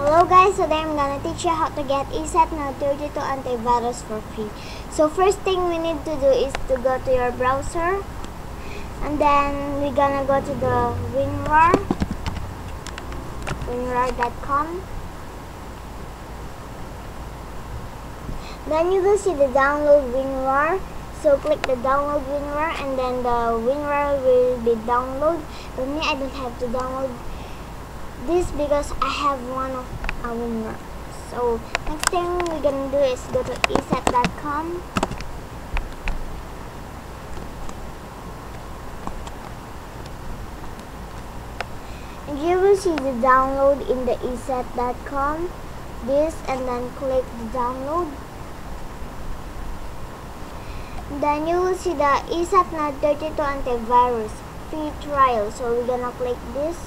Hello guys, today I'm gonna teach you how to get Eset Nod32 Antivirus for free. So first thing we need to do is to go to your browser, and then we're gonna go to the WINRAR.com. Then you will see the download WINRAR. So click the download WINRAR, and then the WINRAR will be downloaded. For me, I don't have to download this because I have one of a WINRAR. So next thing we're gonna do is go to eset.com. And you will see the download in the eset.com. This, and then click the download. Then you will see the Eset Nod32 Antivirus free trial. So we're gonna click this.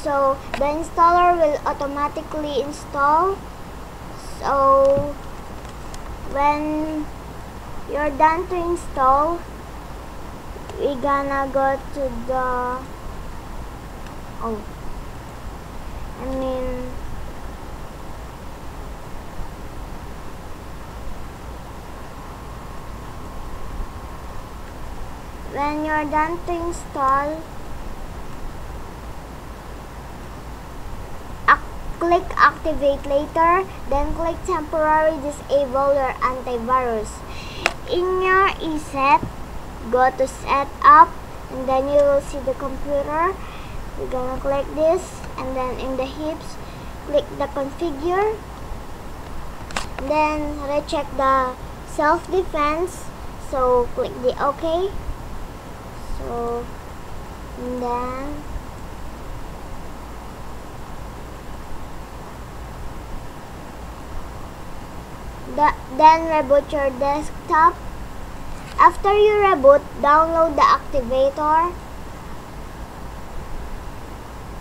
So the installer will automatically install. So when you're done to install, we're gonna go to the when you're done to install, click activate later, then click temporary disable your antivirus. In your Eset, go to setup, and then you will see the computer. We're gonna click this, and then in the hips, click the configure, then recheck the self-defense. So click the OK. So and then reboot your desktop. After you reboot, download the activator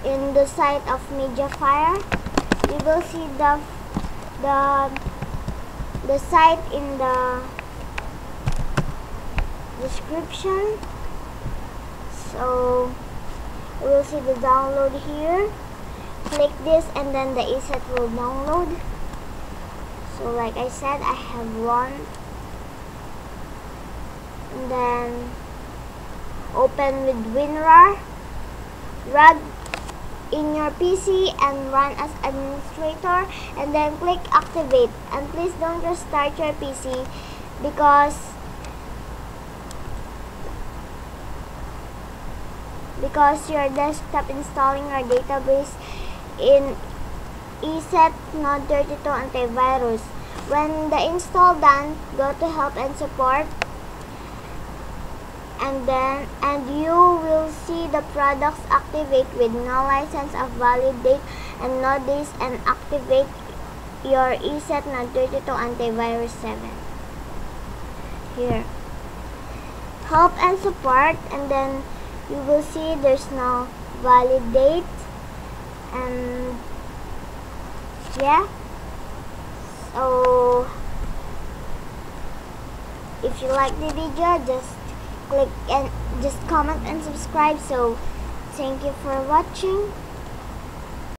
in the site of Mediafire. You will see the site in the description. So you will see the download here. Click this, and then the Eset will download. So like I said, I have one. And then open with WINRAR. Run in your PC and run as administrator, and then click activate. And please don't restart your PC because your desktop installing your database in Eset Nod32 Antivirus. When the install done, go to help and support, and you will see the products activate with no license of valid date and no days, and activate your Eset Nod32 Antivirus 7. Here, help and support, and then you will see there's no valid date, and yeah. So if you like the video, just click and just comment and subscribe. So thank you for watching.